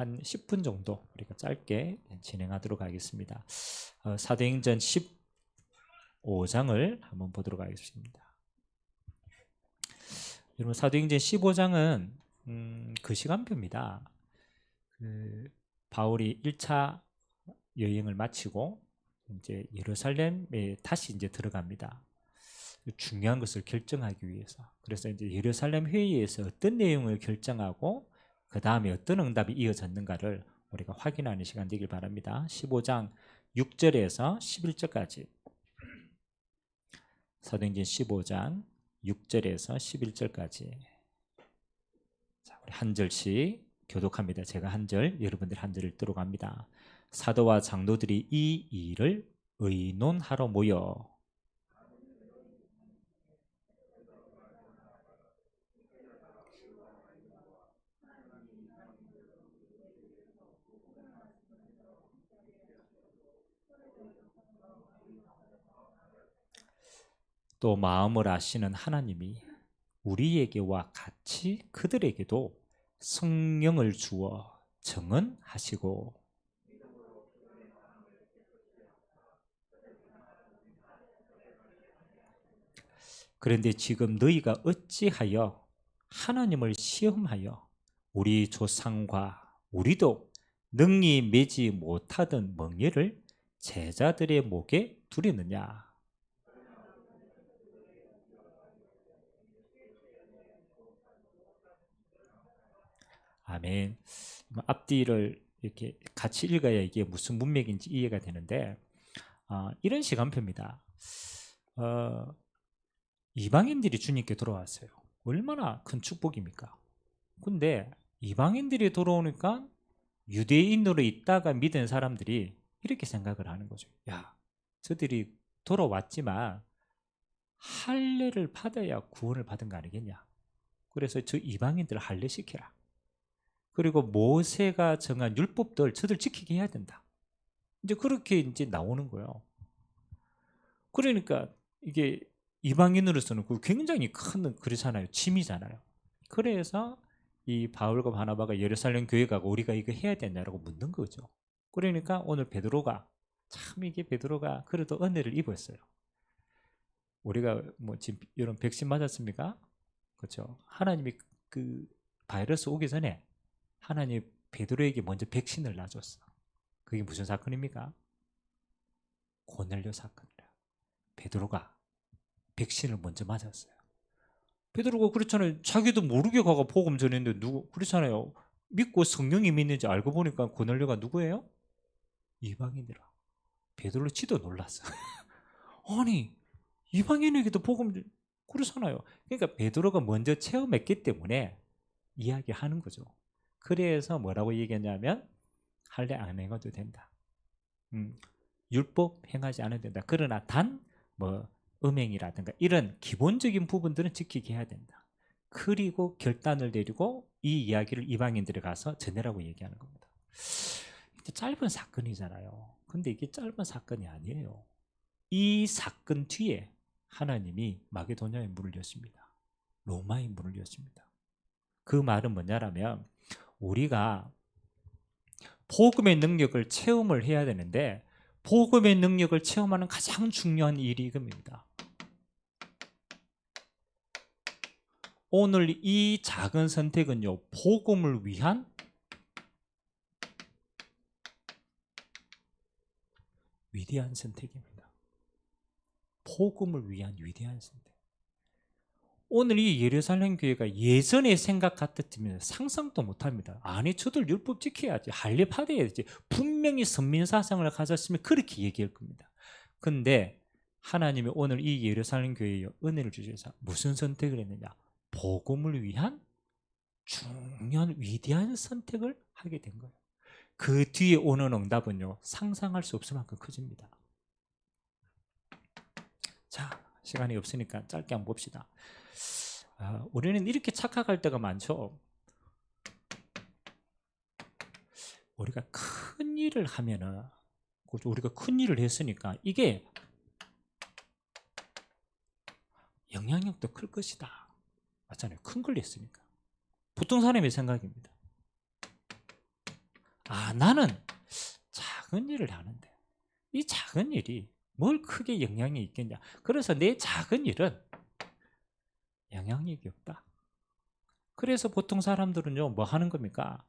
한 10분 정도 우리가 짧게 진행하도록 하겠습니다. 사도행전 15장을 한번 보도록 하겠습니다. 여러분, 사도행전 15장은 그 시간표입니다. 바울이 1차 여행을 마치고 이제 예루살렘에 다시 이제 들어갑니다. 중요한 것을 결정하기 위해서. 그래서 이제 예루살렘 회의에서 어떤 내용을 결정하고 그 다음에 어떤 응답이 이어졌는가를 우리가 확인하는 시간 되길 바랍니다. 15장 6절에서 11절까지. 사도행전 15장 6절에서 11절까지. 자, 우리 한 절씩 교독합니다. 제가 한 절, 여러분들 한 절을 들어갑니다. 사도와 장로들이 이 일을 의논하러 모여 또 마음을 아시는 하나님이 우리에게와 같이 그들에게도 성령을 주어 증언하시고, 그런데 지금 너희가 어찌하여 하나님을 시험하여 우리 조상과 우리도 능히 매지 못하던 멍에를 제자들의 목에 두렸느냐. 아멘. 앞뒤를 이렇게 같이 읽어야 이게 무슨 문맥인지 이해가 되는데, 이런 시간표입니다. 이방인들이 주님께 돌아왔어요. 얼마나 큰 축복입니까? 근데 이방인들이 돌아오니까 유대인으로 있다가 믿은 사람들이 이렇게 생각을 하는 거죠. 야, 저들이 돌아왔지만 할례를 받아야 구원을 받은 거 아니겠냐. 그래서 저 이방인들을 할례시켜라. 그리고 모세가 정한 율법들 저들 지키게 해야 된다. 이제 그렇게 이제 나오는 거예요. 그러니까 이게 이방인으로서는 굉장히 큰 그렇잖아요. 짐이잖아요. 그래서 이 바울과 바나바가 예루살렘 교회 가고 우리가 이거 해야 되냐라고 묻는 거죠. 그러니까 오늘 베드로가 참 이게 베드로가 그래도 은혜를 입었어요. 우리가 뭐 지금 이런 백신 맞았습니까? 그렇죠. 하나님이 그 바이러스 오기 전에 하나님이 베드로에게 먼저 백신을 놔줬어. 그게 무슨 사건입니까? 고넬료 사건이라. 베드로가 백신을 먼저 맞았어요. 베드로가 그렇잖아요. 자기도 모르게 가가 복음 전했는데 누구 그렇잖아요. 믿고 성령이 믿는지 알고 보니까 고넬료가 누구예요? 이방인이라. 베드로 지도 놀랐어. 아니 이방인에게도 복음 그렇잖아요. 그러니까 베드로가 먼저 체험했기 때문에 이야기하는 거죠. 그래서 뭐라고 얘기했냐면 할례 안 행해도 된다. 율법 행하지 않아도 된다. 그러나 단 뭐 음행이라든가 이런 기본적인 부분들은 지키게 해야 된다. 그리고 결단을 내리고 이 이야기를 이방인들에 가서 전해라고 얘기하는 겁니다. 짧은 사건이잖아요. 근데 이게 짧은 사건이 아니에요. 이 사건 뒤에 하나님이 마게도냐의 문을 여십니다. 로마의 문을 여십니다. 그 말은 뭐냐라면 우리가 복음의 능력을 체험을 해야 되는데 복음의 능력을 체험하는 가장 중요한 일이 이겁니다. 오늘 이 작은 선택은요, 복음을 위한 위대한 선택입니다. 복음을 위한 위대한 선택. 오늘 이 예루살렘 교회가 예전의 생각 같았으면 상상도 못합니다. 아니 저들 율법 지켜야지, 할례 받아야지, 분명히 선민사상을 가졌으면 그렇게 얘기할 겁니다. 근데 하나님이 오늘 이 예루살렘 교회에 은혜를 주셔서 무슨 선택을 했느냐, 복음을 위한 중요한 위대한 선택을 하게 된 거예요. 그 뒤에 오는 응답은요, 상상할 수 없을 만큼 커집니다. 자, 시간이 없으니까 짧게 한번 봅시다. 우리는 이렇게 착각할 때가 많죠. 우리가 큰 일을 하면은, 우리가 큰 일을 했으니까 이게 영향력도 클 것이다. 맞잖아요. 큰 걸 했으니까. 보통 사람의 생각입니다. 나는 작은 일을 하는데 이 작은 일이 뭘 크게 영향이 있겠냐. 그래서 내 작은 일은 영향력이 없다. 그래서 보통 사람들은요, 뭐 하는 겁니까?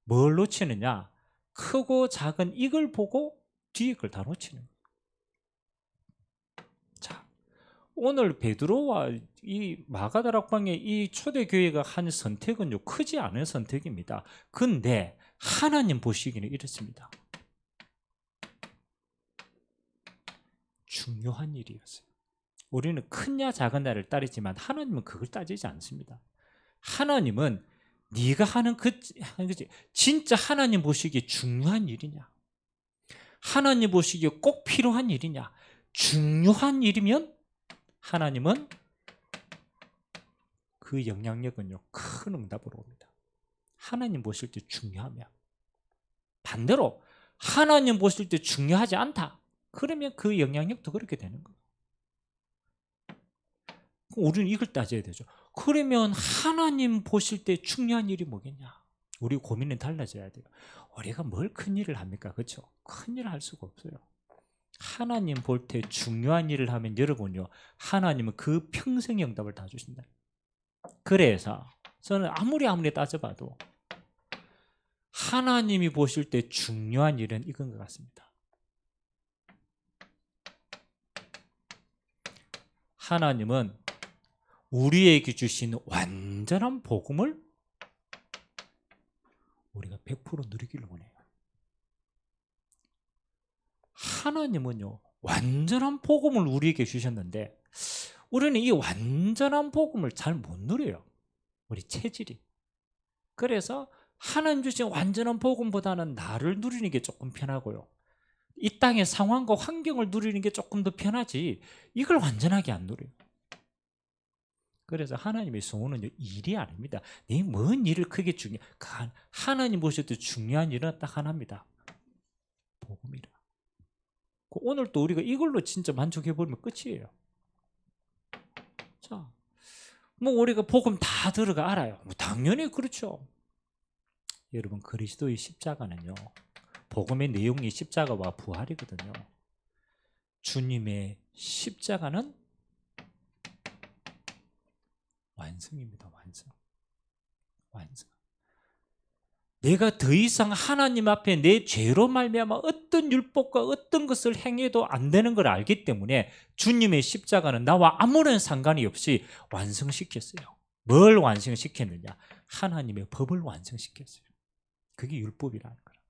뭘 놓치느냐? 크고 작은 이걸 보고 뒤에 걸 다 놓치는 거예요. 자, 오늘 베드로와 이 마가다락방의 이 초대교회가 한 선택은요, 크지 않은 선택입니다. 근데 하나님 보시기는 이렇습니다. 중요한 일이었어요. 우리는 크냐 작은냐를 따르지만 하나님은 그걸 따지지 않습니다. 하나님은 네가 하는 진짜 하나님 보시기에 중요한 일이냐, 하나님 보시기에 꼭 필요한 일이냐, 중요한 일이면 하나님은 그 영향력은요 큰 응답으로 옵니다. 하나님 보실 때 중요하면. 반대로 하나님 보실 때 중요하지 않다, 그러면 그 영향력도 그렇게 되는 거예요. 우리는 이걸 따져야 되죠. 그러면 하나님 보실 때 중요한 일이 뭐겠냐? 우리 고민은 달라져야 돼요. 우리가 뭘 큰 일을 합니까? 그렇죠? 큰 일을 할 수가 없어요. 하나님 볼 때 중요한 일을 하면 여러분요, 하나님은 그 평생의 응답을 다 주신다. 그래서 저는 아무리 따져봐도 하나님이 보실 때 중요한 일은 이건 것 같습니다. 하나님은 우리에게 주신 완전한 복음을 우리가 100% 누리기를 원해요. 하나님은요, 완전한 복음을 우리에게 주셨는데 우리는 이 완전한 복음을 잘 못 누려요. 우리 체질이. 그래서 하나님 주신 완전한 복음보다는 나를 누리는 게 조금 편하고요, 이 땅의 상황과 환경을 누리는 게 조금 더 편하지 이걸 완전하게 안 누려요. 그래서 하나님의 소원은 일이 아닙니다. 네 뭔 일을 크게 하나님 보실 때 중요한 일은 딱 하나입니다. 복음이라. 오늘 또 우리가 이걸로 진짜 만족해버리면 끝이에요. 자, 뭐 우리가 복음 다 들어가 알아요. 뭐 당연히 그렇죠. 여러분, 그리스도의 십자가는요, 복음의 내용이 십자가와 부활이거든요. 주님의 십자가는 완성입니다. 완성. 내가 더 이상 하나님 앞에 내 죄로 말미암아 어떤 율법과 어떤 것을 행해도 안 되는 걸 알기 때문에 주님의 십자가는 나와 아무런 상관이 없이 완성시켰어요. 뭘 완성시켰느냐? 하나님의 법을 완성시켰어요. 그게 율법이라는 거예요.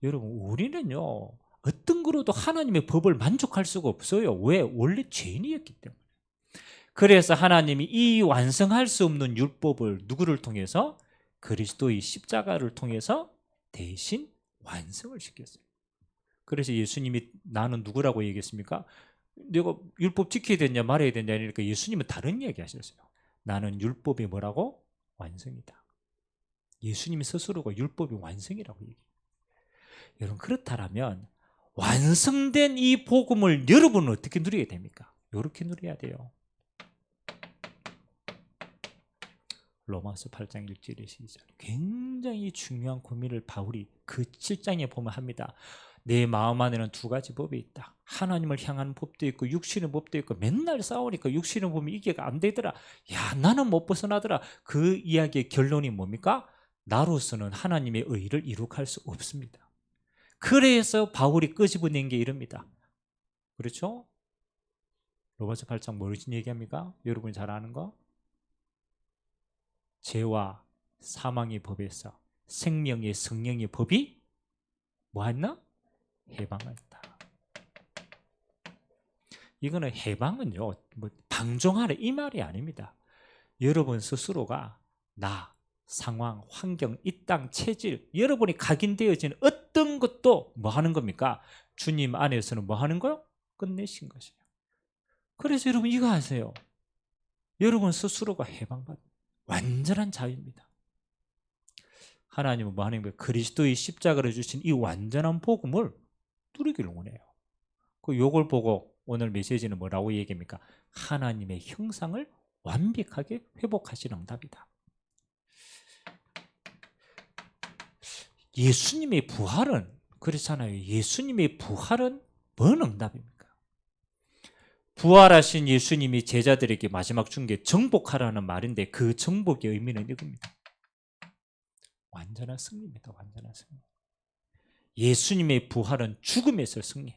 여러분, 우리는요, 어떤 거로도 하나님의 법을 만족할 수가 없어요. 왜? 원래 죄인이었기 때문에. 그래서 하나님이 이 완성할 수 없는 율법을 누구를 통해서? 그리스도의 십자가를 통해서 대신 완성을 시켰어요. 그래서 예수님이 나는 누구라고 얘기했습니까? 내가 율법 지켜야 되냐 말아야 되냐 이러니까 예수님은 다른 이야기 하셨어요. 나는 율법이 뭐라고? 완성이다. 예수님 스스로가 율법이 완성이라고 얘기해요. 여러분, 그렇다면 완성된 이 복음을 여러분은 어떻게 누려야 됩니까? 이렇게 누려야 돼요. 로마서 8장 1절에 시작. 굉장히 중요한 고민을 바울이 그 7장에 보면 합니다. 내 마음 안에는 두 가지 법이 있다. 하나님을 향하는 법도 있고 육신의 법도 있고, 맨날 싸우니까 육신의 법이 이게 안 되더라. 야, 나는 못 벗어나더라. 그 이야기의 결론이 뭡니까? 나로서는 하나님의 의를 이룩할 수 없습니다. 그래서 바울이 끄집어낸 게 이럽니다. 그렇죠? 로마서 8장 무슨 얘기합니까? 여러분이 잘 아는 거? 죄와 사망의 법에서 생명의 성령의 법이 뭐했나? 해방했다. 이거는 해방은요, 뭐 방종하라 이 말이 아닙니다. 여러분 스스로가 나, 상황, 환경, 이 땅, 체질, 여러분이 각인되어진 어떤 것도 뭐 하는 겁니까? 주님 안에서는 뭐 하는 거요? 끝내신 것이에요. 그래서 여러분 이거 아세요? 여러분 스스로가 해방받은 완전한 자유입니다. 하나님은 뭐 하는 거예요? 그리스도의 십자가를 주신 이 완전한 복음을 누리기를 원해요. 요걸 보고 오늘 메시지는 뭐라고 얘기합니까? 하나님의 형상을 완벽하게 회복하시는 응답이다. 예수님의 부활은 그렇잖아요. 예수님의 부활은 뭔 응답입니까? 부활하신 예수님이 제자들에게 마지막 준 게 정복하라는 말인데 그 정복의 의미는 이겁니다. 완전한 승리입니다. 완전한 승리. 예수님의 부활은 죽음에서 승리,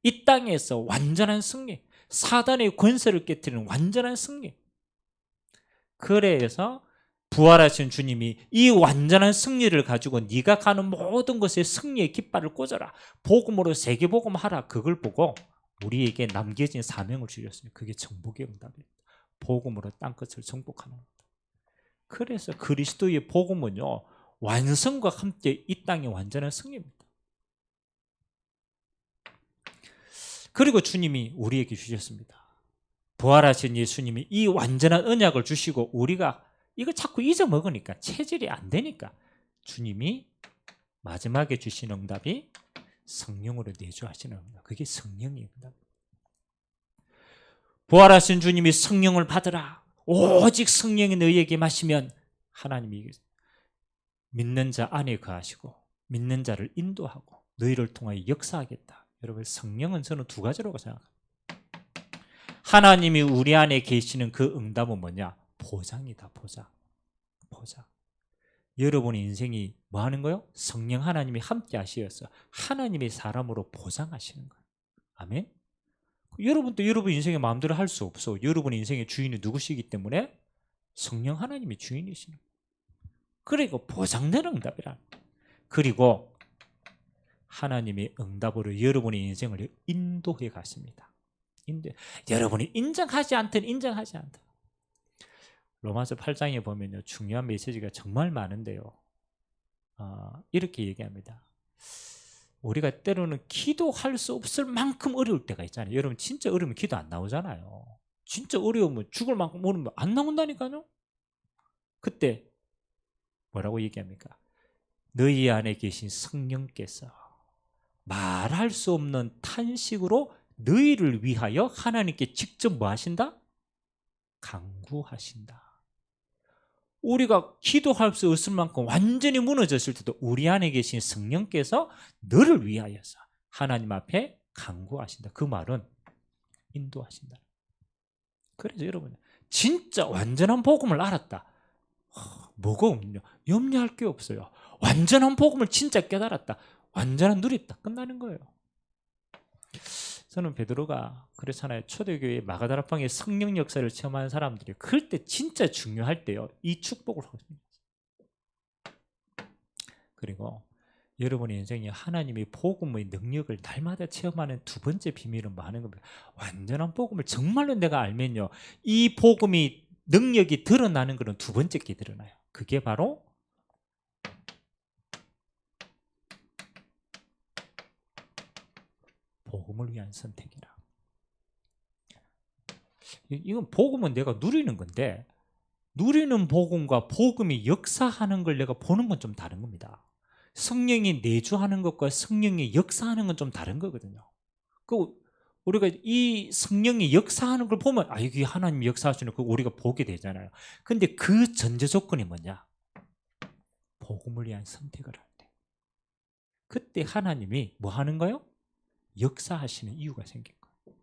이 땅에서 완전한 승리, 사단의 권세를 깨뜨리는 완전한 승리. 그래서 부활하신 주님이 이 완전한 승리를 가지고 네가 가는 모든 것에 승리의 깃발을 꽂아라, 복음으로 세계복음하라. 그걸 보고 우리에게 남겨진 사명을 주셨어요. 그게 정복의 응답입니다. 복음으로 땅끝을 정복하는 겁니다. 그래서 그리스도의 복음은요, 완성과 함께 이 땅의 완전한 승리입니다. 그리고 주님이 우리에게 주셨습니다. 부활하신 예수님이 이 완전한 언약을 주시고 우리가 이거 자꾸 잊어먹으니까 체질이 안 되니까 주님이 마지막에 주신 응답이 성령으로 내주하시는 응답. 그게 성령의 응답. 부활하신 주님이 성령을 받으라. 오직 성령이 너희에게 마시면 하나님이 믿는 자 안에 거하시고 믿는 자를 인도하고 너희를 통하여 역사하겠다. 여러분, 성령은 저는 두 가지라고 생각합니다. 하나님이 우리 안에 계시는 그 응답은 뭐냐? 보장이다. 보장. 여러분의 인생이 뭐 하는 거요? 성령 하나님이 함께 하시어서 하나님의 사람으로 보장하시는 거예요. 아멘. 여러분도 여러분 인생의 마음대로 할 수 없어. 여러분의 인생의 주인이 누구시기 때문에 성령 하나님이 주인이시는 거예요. 그리고 보장된 응답이라. 그리고 하나님의 응답으로 여러분의 인생을 인도해 가십니다. 여러분이 인정하지 않든 인정하지 않든. 로마서 8장에 보면요, 중요한 메시지가 정말 많은데요, 이렇게 얘기합니다. 우리가 때로는 기도할 수 없을 만큼 어려울 때가 있잖아요. 여러분, 진짜 어려우면 기도 안 나오잖아요. 진짜 어려우면 죽을 만큼 어려우면 안 나온다니까요. 그때 뭐라고 얘기합니까? 너희 안에 계신 성령께서 말할 수 없는 탄식으로 너희를 위하여 하나님께 직접 뭐 하신다? 간구하신다. 우리가 기도할 수 없을 만큼 완전히 무너졌을 때도 우리 안에 계신 성령께서 너를 위하여서 하나님 앞에 간구하신다. 그 말은 인도하신다. 그래서 여러분, 진짜 완전한 복음을 알았다. 뭐가 없냐? 염려할 게 없어요. 완전한 복음을 진짜 깨달았다. 완전한 누렸다. 끝나는 거예요. 저는 베드로가 그렇잖아요. 초대교회 마가다락방의 성령 역사를 체험하는 사람들이 그럴 때 진짜 중요할 때요, 이 축복을 하십니다. 그리고 여러분의 인생에 하나님의 복음의 능력을 날마다 체험하는 두 번째 비밀은 뭐 하는 겁니다. 완전한 복음을 정말로 내가 알면요, 이 복음이 능력이 드러나는 것은 두 번째 게 드러나요. 그게 바로 복음을 위한 선택이라. 이건 복음은 내가 누리는 건데, 누리는 복음과 복음이 역사하는 걸 내가 보는 건 좀 다른 겁니다. 성령이 내주하는 것과 성령이 역사하는 건 좀 다른 거거든요. 우리가 이 성령이 역사하는 걸 보면 이게 하나님이 역사하시는 거 우리가 보게 되잖아요. 근데 그 전제 조건이 뭐냐? 복음을 위한 선택을 할 때. 그때 하나님이 뭐 하는 거요? 역사하시는 이유가 생긴 거예요.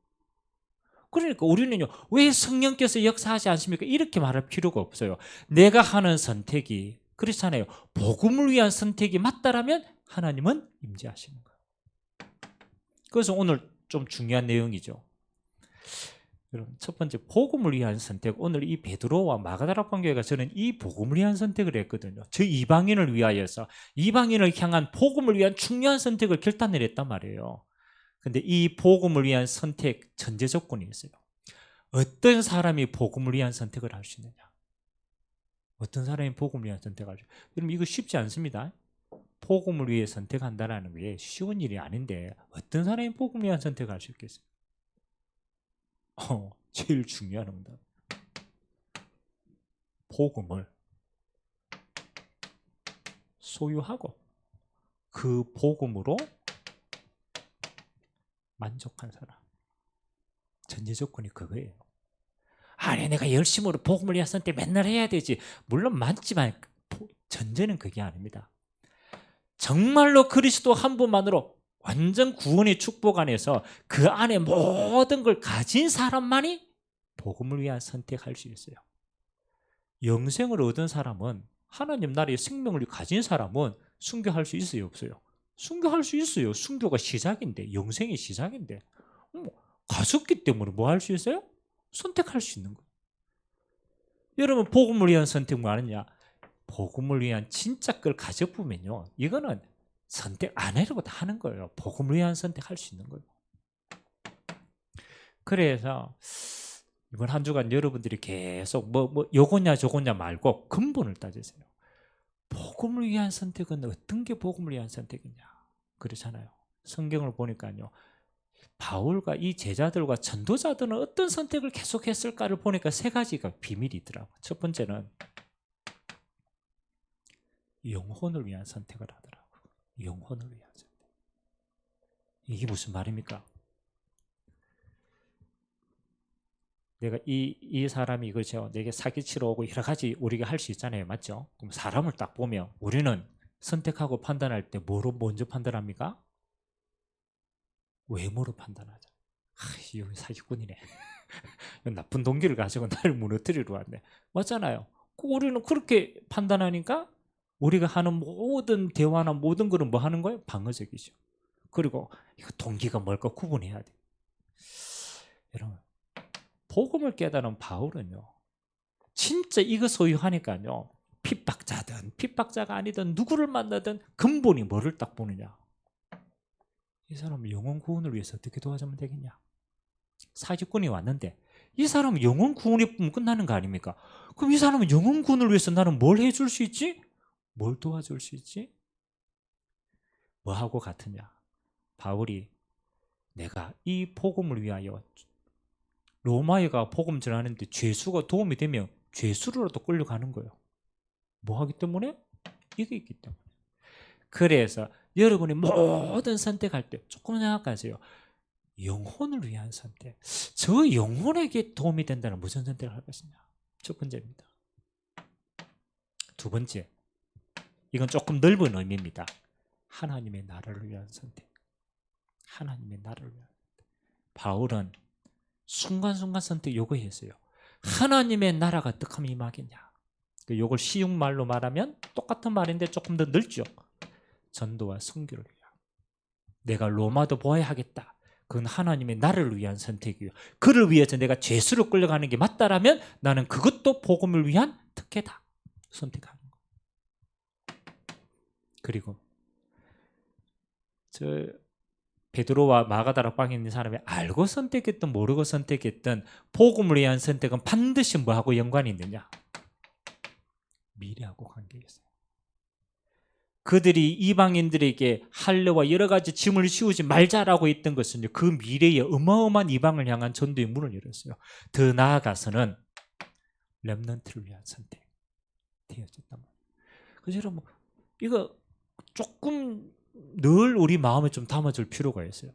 그러니까 우리는요, 왜 성령께서 역사하지 않습니까? 이렇게 말할 필요가 없어요. 내가 하는 선택이, 그렇잖아요, 복음을 위한 선택이 맞다라면 하나님은 임재하시는 거예요. 그래서 오늘 좀 중요한 내용이죠. 여러분, 첫 번째, 복음을 위한 선택. 오늘 이 베드로와 마가다락 교회가 저는 이 복음을 위한 선택을 했거든요. 저 이방인을 위하여서, 이방인을 향한 복음을 위한 중요한 선택을 결단을 했단 말이에요. 근데 이 복음을 위한 선택 전제 조건이 있어요. 어떤 사람이 복음을 위한 선택을 할 수 있느냐? 어떤 사람이 복음을 위한 선택을 할 수 있느냐? 여러분, 이거 쉽지 않습니다. 복음을 위해 선택한다는 게 쉬운 일이 아닌데 어떤 사람이 복음을 위한 선택을 할 수 있겠어요? 제일 중요한 응답. 복음을 소유하고 그 복음으로 만족한 사람. 전제 조건이 그거예요. 아니, 내가 열심으로 복음을 위한 선택 맨날 해야 되지. 물론 맞지만 전제는 그게 아닙니다. 정말로 그리스도 한 분만으로 완전 구원의 축복 안에서 그 안에 모든 걸 가진 사람만이 복음을 위한 선택할 수 있어요. 영생을 얻은 사람은, 하나님 나라의 생명을 가진 사람은 순교할 수 있어요, 없어요? 순교할 수 있어요. 순교가 시작인데, 영생의 시작인데 가졌기 때문에 뭐 할 수 있어요? 선택할 수 있는 거예요. 여러분, 복음을 위한 선택 뭐 하느냐? 복음을 위한 진짜 걸 가져보면요, 이거는 선택 안 하려고 다 하는 거예요. 복음을 위한 선택할 수 있는 거예요. 그래서 이번 한 주간 여러분들이 계속 요거냐 저거냐 말고 근본을 따지세요. 복음을 위한 선택은 어떤 게 복음을 위한 선택이냐? 그렇잖아요. 성경을 보니까요, 바울과 이 제자들과 전도자들은 어떤 선택을 계속했을까를 보니까 세 가지가 비밀이 있더라고요. 첫 번째는 영혼을 위한 선택을 하더라고요. 영혼을 위한 선택. 이게 무슨 말입니까? 내가 이 사람이 그렇죠, 내게 사기치러 오고 여러 가지 우리가 할 수 있잖아요, 맞죠? 그럼 사람을 딱 보면 우리는 선택하고 판단할 때 뭐로 먼저 판단합니까? 외모로 판단하죠. 이 사기꾼이네. 나쁜 동기를 가지고 나를 무너뜨리러 왔네. 맞잖아요. 우리는 그렇게 판단하니까 우리가 하는 모든 대화나 모든 거는 뭐 하는 거예요? 방어적이죠. 그리고 이거 동기가 뭘까 구분해야 돼. 여러분, 복음을 깨달은 바울은요, 진짜 이거 소유하니까요, 핍박자든 핍박자가 아니든 누구를 만나든 근본이 뭐를 딱 보느냐? 이 사람은 영혼 구원을 위해서 어떻게 도와주면 되겠냐? 사기꾼이 왔는데 이 사람은 영혼 구원이 끝나는 거 아닙니까? 그럼 이 사람은 영혼 구원을 위해서 나는 뭘 해줄 수 있지? 뭘 도와줄 수 있지? 뭐하고 같으냐? 바울이 내가 이 복음을 위하여, 로마에가 복음 전하는데 죄수가 도움이 되면 죄수로라도 끌려가는 거예요. 뭐 하기 때문에? 이게 있기 때문에. 그래서 여러분이 모든 선택할 때 조금 생각하세요. 영혼을 위한 선택. 저 영혼에게 도움이 된다는 무슨 선택을 할 것이냐? 첫 번째입니다. 두 번째, 이건 조금 넓은 의미입니다. 하나님의 나라를 위한 선택. 하나님의 나라를 위한 선택. 바울은 순간순간 선택 요구했어요. 하나님의 나라가 어떻게 하면 임하겠냐? 요걸 쉬운 말로 말하면 똑같은 말인데 조금 더 넓죠. 전도와 선교를 위한. 내가 로마도 보아야 하겠다. 그건 하나님의 나라를 위한 선택이에요. 그를 위해서 내가 죄수로 끌려가는 게 맞다라면 나는 그것도 복음을 위한 특혜다. 선택하는 거. 그리고 저 베드로와 마가다라 방에 있는 사람이 알고 선택했든 모르고 선택했든 복음을 위한 선택은 반드시 뭐하고 연관이 있느냐? 미래하고 관계가 있어요. 그들이 이방인들에게 할례와 여러 가지 짐을 씌우지 말자라고 했던 것은 그 미래의 어마어마한 이방을 향한 전도의 문을 열었어요. 더 나아가서는 렘넌트를 위한 선택 되어졌단 말이에요. 그래서 여러분, 이거 조금 늘 우리 마음에 좀 담아줄 필요가 있어요.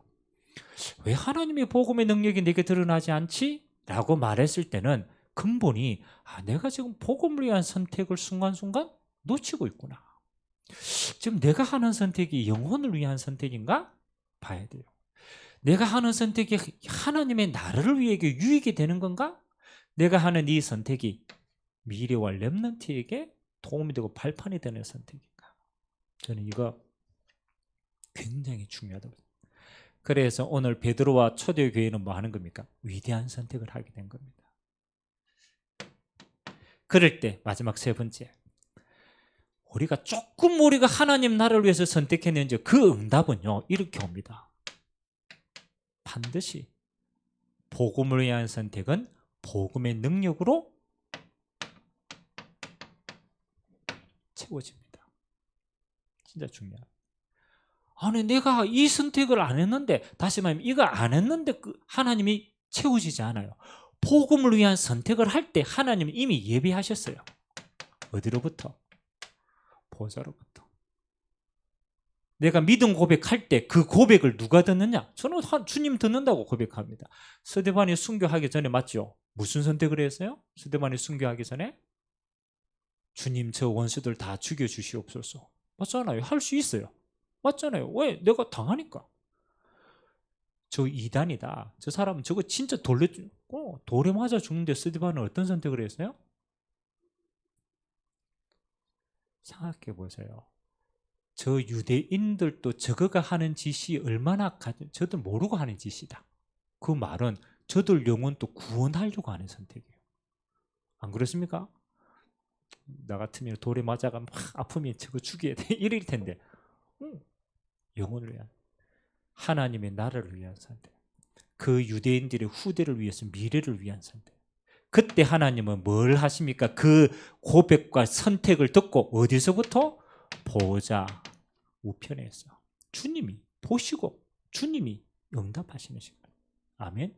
왜 하나님의 복음의 능력이 내게 드러나지 않지? 라고 말했을 때는 근본이 내가 지금 복음을 위한 선택을 순간순간 놓치고 있구나. 지금 내가 하는 선택이 영혼을 위한 선택인가? 봐야 돼요. 내가 하는 선택이 하나님의 나라를 위해 유익이 되는 건가? 내가 하는 이 선택이 미래와 렘넌트에게 도움이 되고 발판이 되는 선택인가? 저는 이거 굉장히 중요하다고. 그래서 오늘 베드로와 초대교회는 뭐 하는 겁니까? 위대한 선택을 하게 된 겁니다. 그럴 때 마지막 세 번째, 우리가 하나님 나라를 위해서 선택했는지 그 응답은요, 이렇게 옵니다. 반드시 복음을 위한 선택은 복음의 능력으로 채워집니다. 진짜 중요합니다. 아니, 내가 이 선택을 안 했는데, 다시 말하면 이거 안 했는데 하나님이 채우시지 않아요. 복음을 위한 선택을 할 때 하나님은 이미 예비하셨어요. 어디로부터? 보좌로부터. 내가 믿음 고백할 때 그 고백을 누가 듣느냐? 저는 주님 듣는다고 고백합니다. 스데반이 순교하기 전에 맞죠? 무슨 선택을 했어요? 스데반이 순교하기 전에 주님 저 원수들 다 죽여주시옵소서. 맞잖아요. 할 수 있어요. 맞잖아요. 왜? 내가 당하니까. 저 이단이다. 저 사람은 저거 진짜 돌에 맞아 죽는데 스데반은 어떤 선택을 했어요? 생각해 보세요. 저 유대인들도 저거가 하는 짓이 얼마나 저도 모르고 하는 짓이다. 그 말은 저들 영혼 또 구원하려고 하는 선택이에요. 안 그렇습니까? 나 같으면 돌에 맞아가 막 아프면 저거 죽여야 돼 이럴 텐데 영혼을 위한 하나님의 나라를 위한 선택, 그 유대인들의 후대를 위해서 미래를 위한 선택. 그때 하나님은 뭘 하십니까? 그 고백과 선택을 듣고 어디서부터? 보좌 우편에서 주님이 보시고 주님이 응답하시는 시간. 아멘.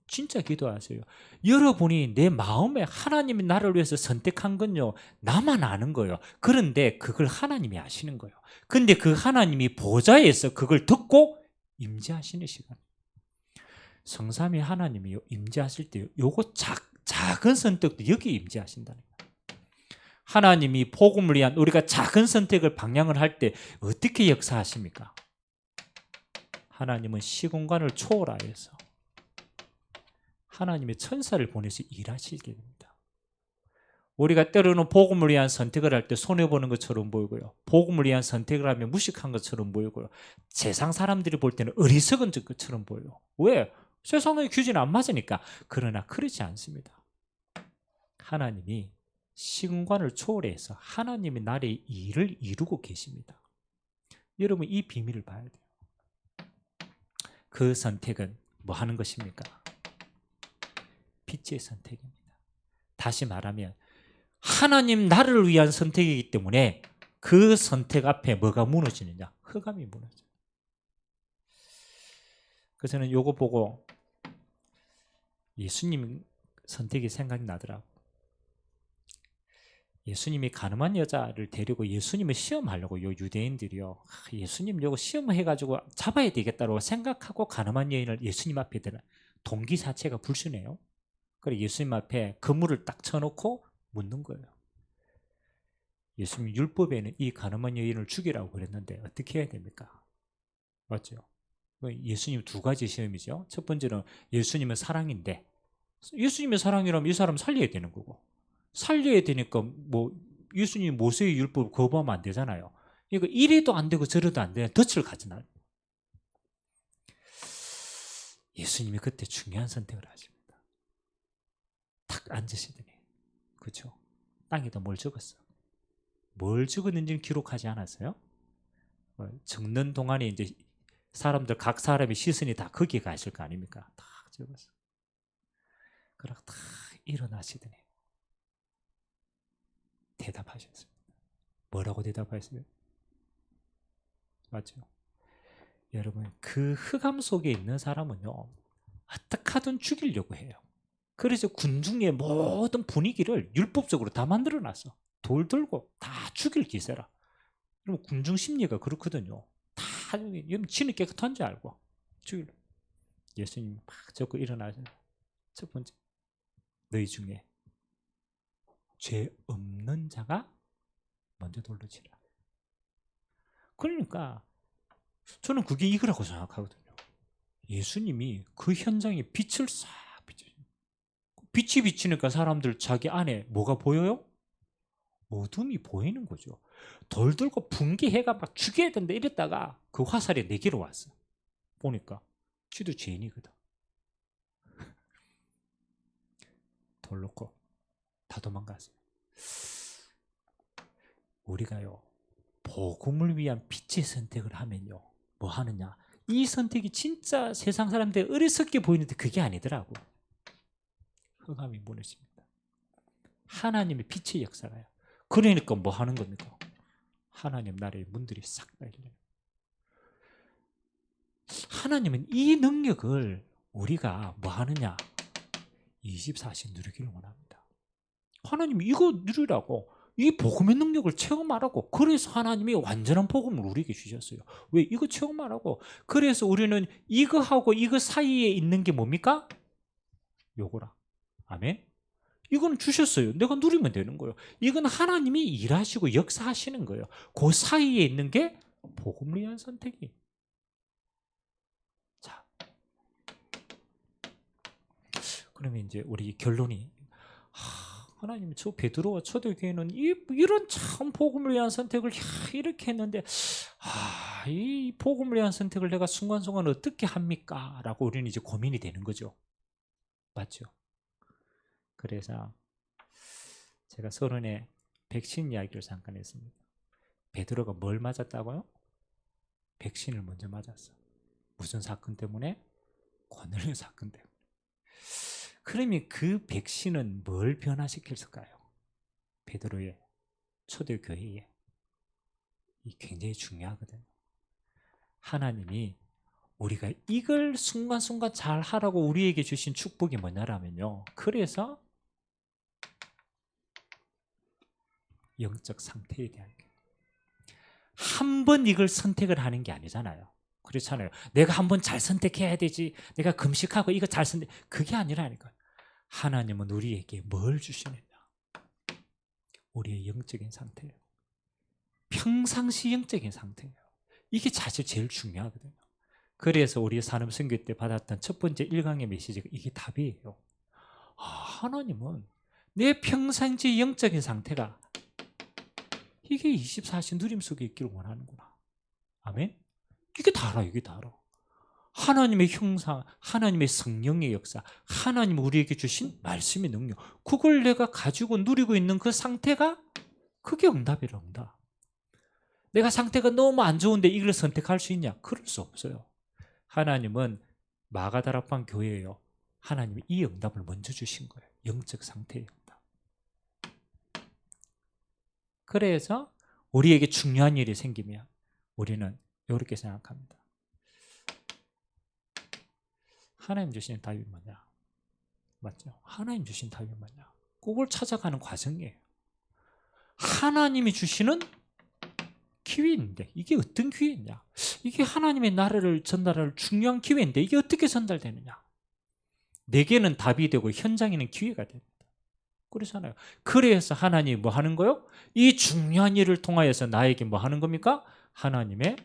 진짜 기도하세요. 여러분이 내 마음에 하나님이 나를 위해서 선택한 건요, 나만 아는 거예요. 그런데 그걸 하나님이 아시는 거예요. 근데 그 하나님이 보좌에서 그걸 듣고 임재하시는 시간. 성삼위 하나님이 임재하실 때 요거 작은 선택도 여기 임재하신다는 거예요. 하나님이 복음을 위한 우리가 작은 선택을 방향을 할 때 어떻게 역사하십니까? 하나님은 시공간을 초월하여서 하나님의 천사를 보내서 일하시게 됩니다. 우리가 때로는 복음을 위한 선택을 할 때 손해보는 것처럼 보이고요. 복음을 위한 선택을 하면 무식한 것처럼 보이고요. 세상 사람들이 볼 때는 어리석은 것처럼 보여요. 왜? 세상의 규제는 안 맞으니까. 그러나 그렇지 않습니다. 하나님이 시공간을 초월해서 하나님의 나라의 일을 이루고 계십니다. 여러분 이 비밀을 봐야 돼요. 그 선택은 뭐 하는 것입니까? 빛의 선택입니다. 다시 말하면 하나님 나를 위한 선택이기 때문에 그 선택 앞에 뭐가 무너지느냐? 흑암이 무너져요. 그래서 저는 요거 보고 예수님 선택이 생각이 나더라고요. 예수님이 가늠한 여자를 데리고 예수님을 시험하려고 요 유대인들이요, 예수님 요거 시험해가지고 잡아야 되겠다고 생각하고 가늠한 여인을 예수님 앞에 드는 동기 자체가 불순해요. 그래 예수님 앞에 그물을 딱 쳐놓고 묻는 거예요. 예수님 율법에는 이 가늠한 여인을 죽이라고 그랬는데 어떻게 해야 됩니까? 맞죠? 예수님 두 가지 시험이죠. 첫 번째는 예수님은 사랑인데 예수님의 사랑이라면 이 사람 살려야 되는 거고, 살려야 되니까 뭐 예수님 모세의 율법을 거부하면 안 되잖아요. 그러니까 이래도 안 되고 저래도 안 되는 덫을 가지나요. 예수님이 그때 중요한 선택을 하십니다. 탁 앉으시더니, 그렇죠? 땅에다 뭘 적었어? 뭘 적었는지는 기록하지 않았어요. 적는 동안에 이제 사람들 각 사람의 시선이 다 거기에 가 있을 거 아닙니까? 다 적었어. 그러고 다 일어나시더니 대답하셨습니다. 뭐라고 대답하셨어요? 맞죠? 여러분 그 흑암 속에 있는 사람은요, 어떻게 하든 죽이려고 해요. 그래서 군중의 모든 분위기를 율법적으로 다 만들어놨어. 돌 들고 다 죽일 기세라. 그럼 군중 심리가 그렇거든요. 다 지는 깨끗한 줄 알고 죽일. 예수님 막 적고 일어나서 첫 번째, 너희 중에 죄 없는 자가 먼저 돌로 치라. 그러니까 저는 그게 이거라고 생각하거든요. 예수님이 그 현장에 빛을 싹 비춰줍니다. 빛이 비치니까 사람들 자기 안에 뭐가 보여요? 어둠이 보이는 거죠. 돌 들고 분개해가 막 죽여야 된다 이랬다가 그 화살이 내게로 왔어. 보니까 쥐도 죄인이거든. 돌 놓고 다 도망갔어요. 우리가요, 복음을 위한 빛의 선택을 하면요, 뭐 하느냐? 이 선택이 진짜 세상 사람들 어리석게 보이는데 그게 아니더라고. 흑암이 무너집니다. 하나님의 빛의 역사가요. 그러니까 뭐 하는 겁니까? 하나님 나라의 문들이 싹 열려요. 하나님은 이 능력을 우리가 뭐 하느냐? 24시 누리기를 원합니다. 하나님이 이거 누리라고, 이 복음의 능력을 체험하라고, 그래서 하나님이 완전한 복음을 우리에게 주셨어요. 왜? 이거 체험하라고. 그래서 우리는 이거하고 이거 사이에 있는 게 뭡니까? 요거라. 아멘. 이건 주셨어요. 내가 누리면 되는 거예요. 이건 하나님이 일하시고 역사하시는 거예요. 그 사이에 있는 게 복음을 위한 선택이. 자, 그러면 이제 우리 결론이, 하나님, 저 베드로와 초대교회는 이런 참 복음을 위한 선택을 이렇게 했는데, 이 복음을 위한 선택을 내가 순간순간 어떻게 합니까? 라고 우리는 이제 고민이 되는 거죠. 맞죠? 그래서 제가 서론에 백신 이야기를 잠깐 했습니다. 베드로가 뭘 맞았다고요? 백신을 먼저 맞았어. 무슨 사건 때문에? 고넬료 사건 때문에. 그러면 그 백신은 뭘 변화시켰을까요? 베드로의 초대교회에. 이 굉장히 중요하거든요. 하나님이 우리가 이걸 순간순간 잘 하라고 우리에게 주신 축복이 뭐냐라면요, 그래서 영적 상태에 대한 게, 한 번 이걸 선택을 하는 게 아니잖아요. 그렇잖아요. 내가 한번 잘 선택해야 되지, 내가 금식하고 이거 잘 선택, 그게 아니라니까요. 하나님은 우리에게 뭘 주시느냐? 우리의 영적인 상태예요. 평상시 영적인 상태예요. 이게 사실 제일 중요하거든요. 그래서 우리 산업선교 때 받았던 첫 번째 1강의 메시지가 이게 답이에요. 하나님은 내 평상시 영적인 상태가 이게 24시 누림 속에 있기를 원하는구나. 아멘? 이게 다 알아, 이게 다 알아. 하나님의 형상, 하나님의 성령의 역사, 하나님 우리에게 주신 말씀의 능력, 그걸 내가 가지고 누리고 있는 그 상태가, 그게 응답이라, 응답. 내가 상태가 너무 안 좋은데 이걸 선택할 수 있냐? 그럴 수 없어요. 하나님은 마가다락방 교회예요. 하나님이 이 응답을 먼저 주신 거예요. 영적 상태의 응답. 그래서 우리에게 중요한 일이 생기면 우리는 이렇게 생각합니다. 하나님 주신 답이 뭐냐? 맞죠? 하나님 주신 답이 뭐냐? 그걸 찾아가는 과정이에요. 하나님이 주시는 기회인데 이게 어떤 기회냐? 이게 하나님의 나라를 전달할 중요한 기회인데 이게 어떻게 전달되느냐? 내게는 답이 되고 현장에는 기회가 됩니다. 그렇잖아요. 그래서 하나님이 뭐 하는 거요? 이 중요한 일을 통하여서 나에게 뭐 하는 겁니까? 하나님의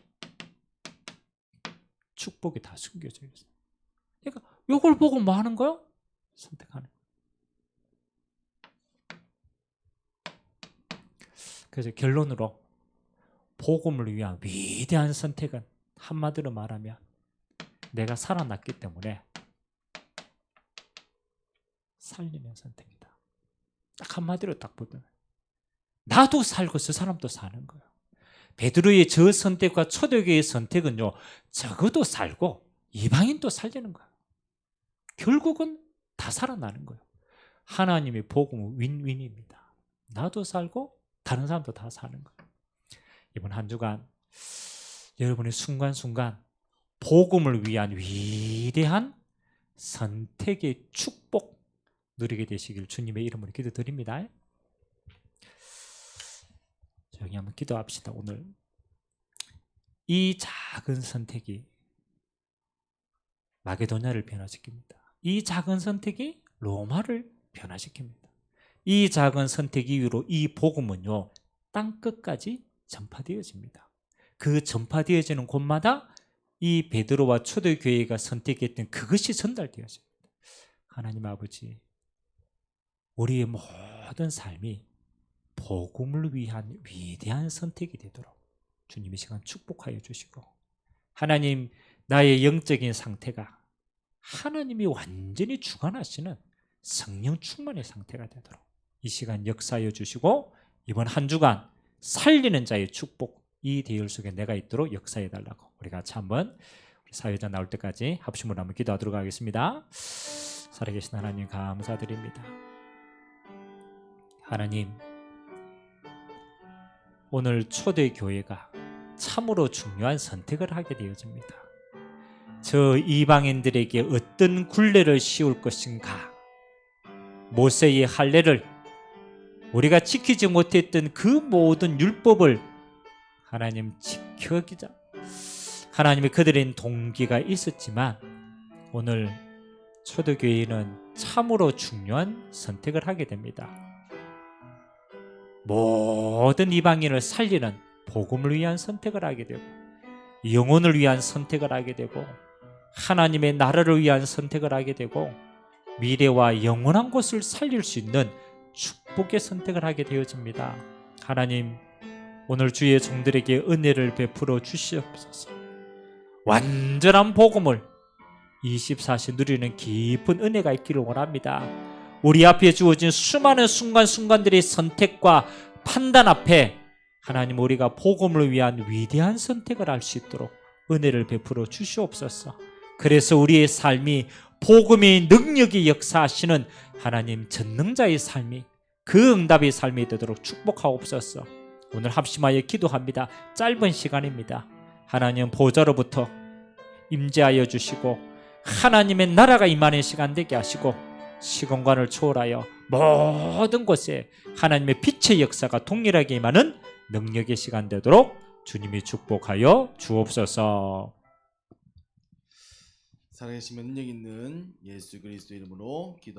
축복이 다 숨겨져 있어요. 그러니까 이걸 보고 뭐 하는 거요? 선택하는 거예요. 그래서 결론으로 복음을 위한 위대한 선택은 한마디로 말하면 내가 살아났기 때문에 살리는 선택이다. 딱 한마디로 딱 보면 나도 살고 저 사람도 사는 거예요. 베드로의 저 선택과 초대교회의 선택은요, 적어도 살고 이방인도 살리는 거예요. 결국은 다 살아나는 거예요. 하나님의 복음은 윈윈입니다. 나도 살고 다른 사람도 다 사는 거예요. 이번 한 주간 여러분의 순간순간 복음을 위한 위대한 선택의 축복 누리게 되시길 주님의 이름으로 기도드립니다. 저기 한번 기도합시다. 오늘 이 작은 선택이 마게도냐를 변화시킵니다. 이 작은 선택이 로마를 변화시킵니다. 이 작은 선택 이후로 이 복음은요, 땅끝까지 전파되어집니다. 그 전파되어지는 곳마다 이 베드로와 초대교회가 선택했던 그것이 전달되어집니다. 하나님 아버지, 우리의 모든 삶이 복음을 위한 위대한 선택이 되도록 주님 이 시간 축복하여 주시고, 하나님, 나의 영적인 상태가 하나님이 완전히 주관하시는 성령 충만의 상태가 되도록 이 시간 역사하여 주시고, 이번 한 주간 살리는 자의 축복 이 대열 속에 내가 있도록 역사해 달라고 우리 같이 한번 사회자 나올 때까지 합심으로 한번 기도하도록 하겠습니다. 살아계신 하나님 감사드립니다. 하나님, 오늘 초대교회가 참으로 중요한 선택을 하게 되어집니다. 저 이방인들에게 어떤 굴레를 씌울 것인가, 모세의 할례를 우리가 지키지 못했던 그 모든 율법을 하나님 지켜기자 하나님의 그들의 동기가 있었지만 오늘 초대교회는 참으로 중요한 선택을 하게 됩니다. 모든 이방인을 살리는 복음을 위한 선택을 하게 되고 영혼을 위한 선택을 하게 되고 하나님의 나라를 위한 선택을 하게 되고 미래와 영원한 것을 살릴 수 있는 축복의 선택을 하게 되어집니다. 하나님, 오늘 주의 종들에게 은혜를 베풀어 주시옵소서. 완전한 복음을 24시 누리는 깊은 은혜가 있기를 원합니다. 우리 앞에 주어진 수많은 순간순간들의 선택과 판단 앞에 하나님, 우리가 복음을 위한 위대한 선택을 할 수 있도록 은혜를 베풀어 주시옵소서. 그래서 우리의 삶이 복음의 능력이 역사하시는 하나님 전능자의 삶이, 그 응답의 삶이 되도록 축복하옵소서. 오늘 합심하여 기도합니다. 짧은 시간입니다. 하나님 보좌로부터 임재하여 주시고 하나님의 나라가 임하는 시간 되게 하시고 시공간을 초월하여 모든 곳에 하나님의 빛의 역사가 동일하게 임하는 능력의 시간 되도록 주님이 축복하여 주옵소서. 살아계시면 능력 있는 예수 그리스도 이름으로 기도합니다.